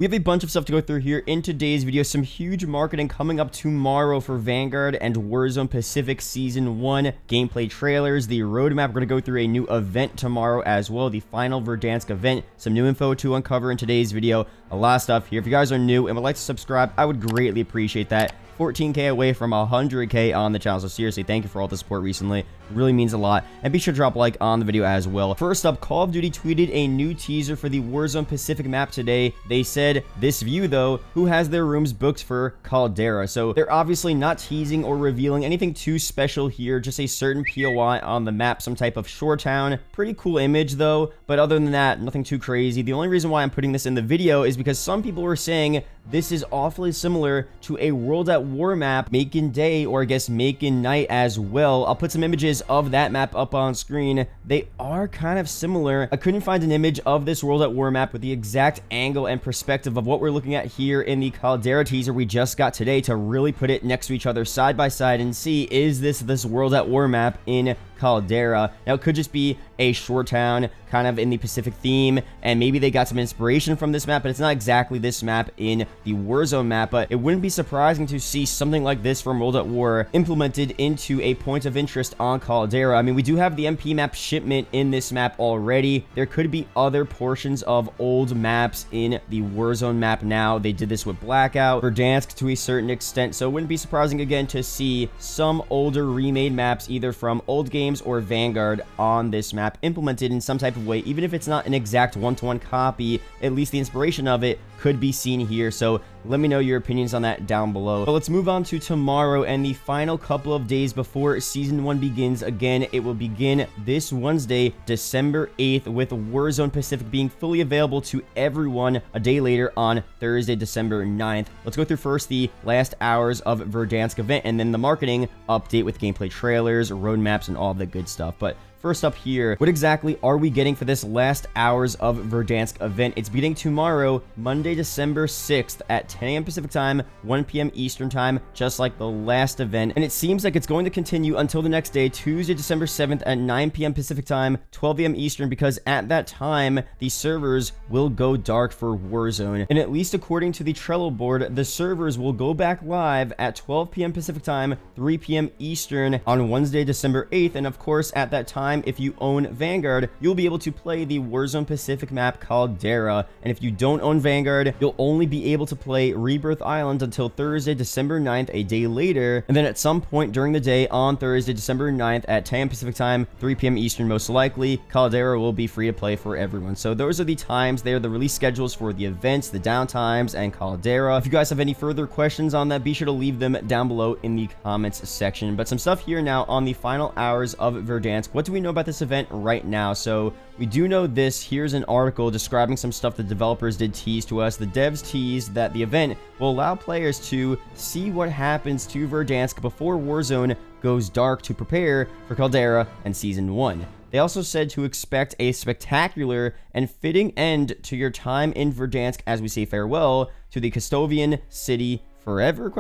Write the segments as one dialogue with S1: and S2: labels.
S1: We have a bunch of stuff to go through here in today's video. Some huge marketing coming up tomorrow for Vanguard and Warzone Pacific Season 1 gameplay trailers, the roadmap. We're going to go through a new event tomorrow as well, the final Verdansk event. Some new info to uncover in today's video. A lot of stuff here. If you guys are new and would like to subscribe, I would greatly appreciate that. 14K away from 100K on the channel, so seriously, thank you for all the support recently. It really means a lot, and be sure to drop a like on the video as well. First up, Call of Duty tweeted a new teaser for the Warzone Pacific map today. They said, this view though, who has their rooms booked for Caldera? So they're obviously not teasing or revealing anything too special here, just a certain POI on the map, some type of shore town. Pretty cool image though, but other than that, nothing too crazy. The only reason why I'm putting this in the video is because some people were saying this is awfully similar to a World at War map, Making Day, or I guess Making Night as well. I'll put some images of that map up on screen. They are kind of similar. I couldn't find an image of this World at War map with the exact angle and perspective of what we're looking at here in the Caldera teaser we just got today to really put it next to each other side by side and see, is this World at War map in Caldera? Now, it could just be a shore town kind of in the Pacific theme, and maybe they got some inspiration from this map, but it's not exactly this map in the Warzone map. But it wouldn't be surprising to see something like this from World at War implemented into a point of interest on Caldera. I mean, we do have the MP map shipment in this map already. There could be other portions of old maps in the Warzone map now. They did this with Blackout, Verdansk to a certain extent, so it wouldn't be surprising again to see some older remade maps either from old games or Vanguard on this map implemented in some type of way. Even if it's not an exact one-to-one copy, at least the inspiration of it could be seen here. So let me know your opinions on that down below. But let's move on to tomorrow and the final couple of days before Season 1 begins. Again, it will begin this Wednesday, December 8th, with Warzone Pacific being fully available to everyone a day later on Thursday, December 9th. Let's go through first the last hours of Verdansk event and then the marketing update with gameplay trailers, roadmaps, and all the good stuff. But first up here, what exactly are we getting for this last hours of Verdansk event? It's beginning tomorrow, Monday, December 6th at 10 a.m. Pacific time, 1 p.m. Eastern time, just like the last event. And it seems like it's going to continue until the next day, Tuesday, December 7th at 9 p.m. Pacific time, 12 a.m. Eastern, because at that time, the servers will go dark for Warzone. And at least according to the Trello board, the servers will go back live at 12 p.m. Pacific time, 3 p.m. Eastern on Wednesday, December 8th. And of course, at that time, if you own Vanguard, you'll be able to play the Warzone Pacific map Caldera. And if you don't own Vanguard, you'll only be able to play Rebirth Island until Thursday, December 9th, a day later. And then at some point during the day on Thursday, December 9th at 10 a.m. Pacific time, 3 p.m. Eastern, most likely, Caldera will be free to play for everyone. So those are the times there, the release schedules for the events, the downtimes, and Caldera. If you guys have any further questions on that, be sure to leave them down below in the comments section. But some stuff here now on the final hours of Verdansk. What do we know about this event right now? So we do know this. Here's an article describing some stuff the developers did tease to us. The devs teased that the event will allow players to see what happens to Verdansk before Warzone goes dark to prepare for Caldera and Season 1. They also said to expect a spectacular and fitting end to your time in Verdansk as we say farewell to the Custovian city forever, ?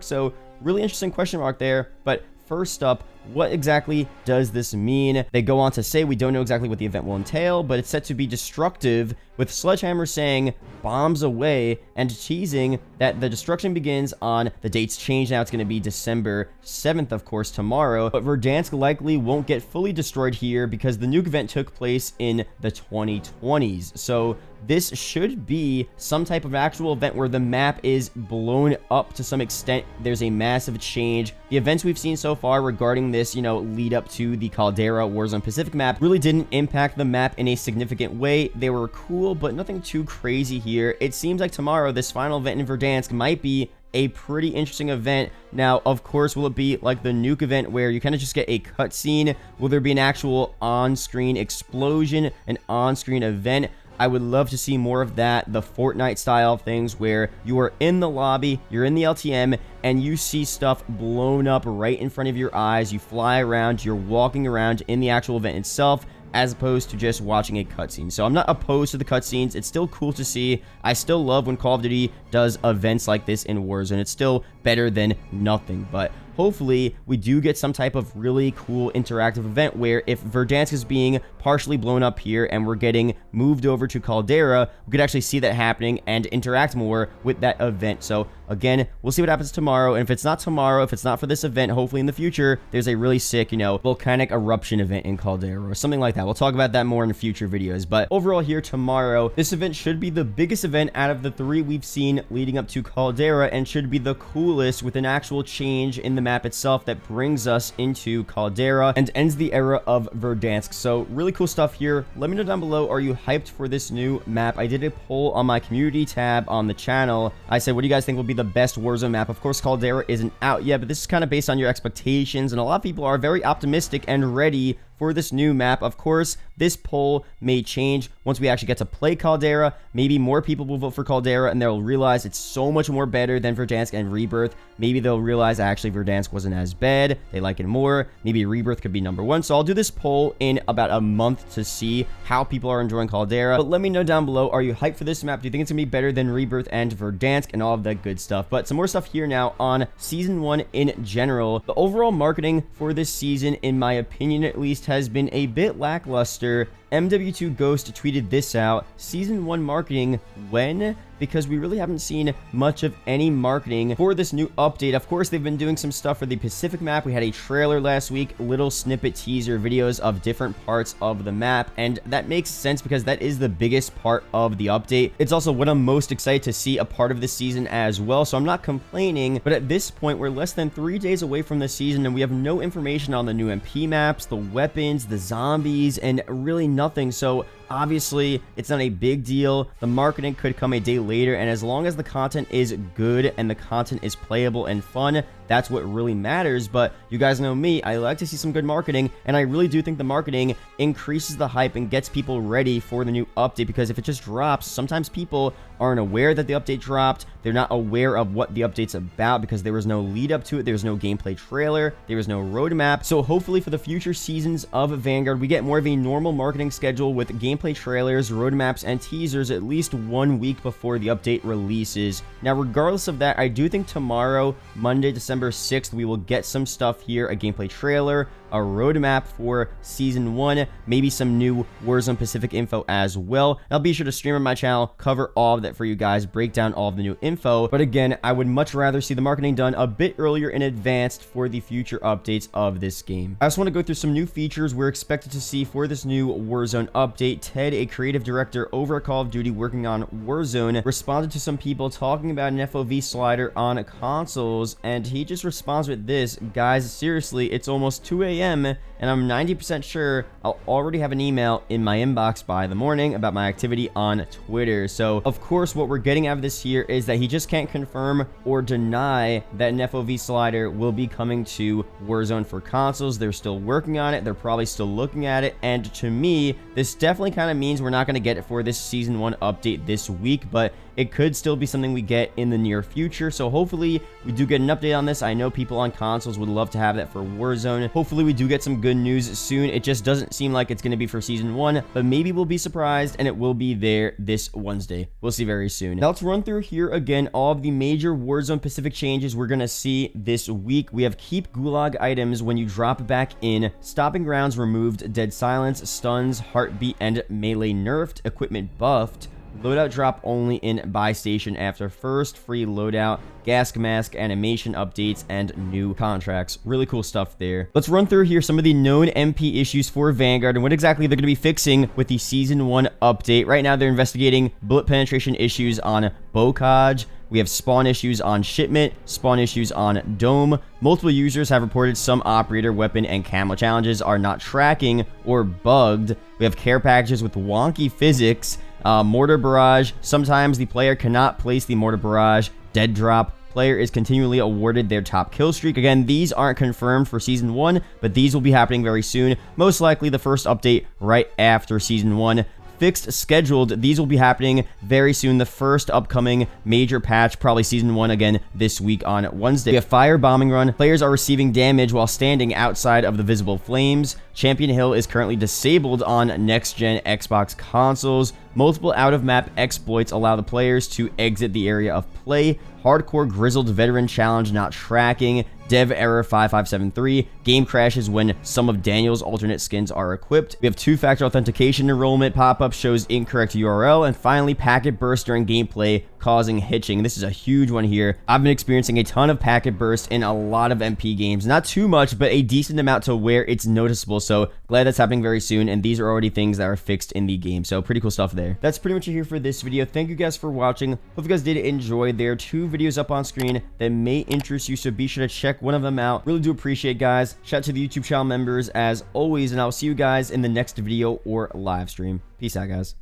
S1: So really interesting question mark there. But first up, what exactly does this mean? They go on to say we don't know exactly what the event will entail, but it's set to be destructive, with Sledgehammer saying bombs away and teasing that the destruction begins on, the dates change now, it's going to be December 7th, of course, tomorrow. But Verdansk likely won't get fully destroyed here because the nuke event took place in the 2020s. So this should be some type of actual event where the map is blown up to some extent. There's a massive change. The events we've seen so far regarding this, lead up to the Caldera Warzone Pacific map really didn't impact the map in a significant way. They were cool, but nothing too crazy here. It seems like tomorrow, this final event in Verdansk might be a pretty interesting event. Now, of course, will it be like the nuke event where you kind of just get a cutscene? Will there be an actual on-screen explosion, an on-screen event? I would love to see more of that, the Fortnite style things where you are in the lobby, you're in the LTM, and you see stuff blown up right in front of your eyes. You fly around, you're walking around in the actual event itself, as opposed to just watching a cutscene. So I'm not opposed to the cutscenes. It's still cool to see. I still love when Call of Duty does events like this in Warzone. It's still better than nothing. But hopefully we do get some type of really cool interactive event where if Verdansk is being partially blown up here and we're getting moved over to Caldera, we could actually see that happening and interact more with that event. So again, we'll see what happens tomorrow, and if it's not tomorrow, if it's not for this event, hopefully in the future, there's a really sick, volcanic eruption event in Caldera or something like that. We'll talk about that more in future videos, but overall here tomorrow, this event should be the biggest event out of the 3 we've seen leading up to Caldera and should be the coolest with an actual change in the map itself that brings us into Caldera and ends the era of Verdansk. So really cool stuff here. Let me know down below, are you hyped for this new map? I did a poll on my community tab on the channel. I said, what do you guys think will be the best Warzone map? Of course, Caldera isn't out yet, but this is kind of based on your expectations, and a lot of people are very optimistic and ready for this new map. Of course, this poll may change once we actually get to play Caldera. Maybe more people will vote for Caldera and they'll realize it's so much more better than Verdansk and Rebirth. Maybe they'll realize actually Verdansk wasn't as bad, they like it more. Maybe Rebirth could be #1. So I'll do this poll in about a month to see how people are enjoying Caldera. But let me know down below, are you hyped for this map? Do you think it's gonna be better than Rebirth and Verdansk and all of that good stuff? But some more stuff here now on Season 1 in general. The overall marketing for this season, in my opinion at least, has been a bit lackluster. MW2 Ghost tweeted this out: Season 1 marketing when? Because we really haven't seen much of any marketing for this new update. Of course, they've been doing some stuff for the Pacific map. We had a trailer last week, little snippet teaser videos of different parts of the map, and that makes sense because that is the biggest part of the update. It's also what I'm most excited to see a part of this season as well, so I'm not complaining, but at this point, we're less than 3 days away from the season, and we have no information on the new MP maps, the weapons, the zombies, and really nothing. So obviously, it's not a big deal. The marketing could come a day later, and as long as the content is good and the content is playable and fun, that's what really matters. But you guys know me, I like to see some good marketing, and I really do think the marketing increases the hype and gets people ready for the new update, because if it just drops, sometimes people aren't aware that the update dropped. They're not aware of what the update's about because there was no lead up to it. There was no gameplay trailer. There was no roadmap. So hopefully for the future seasons of Vanguard, we get more of a normal marketing schedule with gameplay trailers, roadmaps, and teasers at least 1 week before the update releases. Now, regardless of that, I do think tomorrow, Monday, December 6th, we will get some stuff here, a gameplay trailer, a roadmap for Season 1, maybe some new Warzone Pacific info as well. I'll be sure to stream on my channel, cover all of that for you guys, break down all of the new info. But again, I would much rather see the marketing done a bit earlier in advance for the future updates of this game. I also want to go through some new features we're expected to see for this new Warzone update. Ted, a creative director over at Call of Duty working on Warzone, responded to some people talking about an FOV slider on consoles, and he just responds with this: guys, seriously, it's almost 2 a.m. and I'm 90% sure I'll already have an email in my inbox by the morning about my activity on Twitter. So of course, what we're getting out of this here is that he just can't confirm or deny that an FOV slider will be coming to Warzone for consoles. They're still working on it. They're probably still looking at it. And to me, this definitely kind of means we're not going to get it for this Season 1 update this week, but it could still be something we get in the near future. So hopefully we do get an update on this. I know people on consoles would love to have that for Warzone. Hopefully we do get some good news soon. It just doesn't seem like it's going to be for Season 1, but maybe we'll be surprised and it will be there this Wednesday. We'll see very soon. Now let's run through here again all of the major Warzone Pacific changes we're going to see this week. We have keep gulag items when you drop back in, stopping rounds removed, dead silence, stuns, heartbeat, and melee nerfed, equipment buffed, loadout drop only in buy station after first, free loadout, gas mask animation updates, and new contracts. Really cool stuff there. Let's run through here some of the known MP issues for Vanguard and what exactly they're going to be fixing with the Season 1 update. Right now, they're investigating bullet penetration issues on Bocage. We have spawn issues on Shipment, spawn issues on Dome. Multiple users have reported some operator, weapon, and camo challenges are not tracking or bugged. We have care packages with wonky physics. Mortar barrage. Sometimes the player cannot place the mortar barrage. Dead drop. Player is continually awarded their top kill streak. Again, these aren't confirmed for Season 1, but these will be happening very soon. Most likely the first update right after Season 1. Fixed scheduled. These will be happening very soon. The first upcoming major patch, probably Season 1 again this week on Wednesday. We have fire bombing run. Players are receiving damage while standing outside of the visible flames. Champion Hill is currently disabled on next-gen Xbox consoles. Multiple out-of-map exploits allow the players to exit the area of play. Hardcore Grizzled Veteran Challenge not tracking. Dev error 5573. Game crashes when some of Daniel's alternate skins are equipped. We have two-factor authentication enrollment pop-up shows incorrect URL. And finally, packet burst during gameplay causing hitching. This is a huge one here. I've been experiencing a ton of packet burst in a lot of MP games. Not too much, but a decent amount to where it's noticeable. So glad that's happening very soon. And these are already things that are fixed in the game. So pretty cool stuff there. That's pretty much it here for this video. Thank you guys for watching. Hope you guys did enjoy. There are two videos up on screen that may interest you, so be sure to check one of them out. Really do appreciate, guys. Shout out to the YouTube channel members as always, and I'll see you guys in the next video or live stream. Peace out, guys.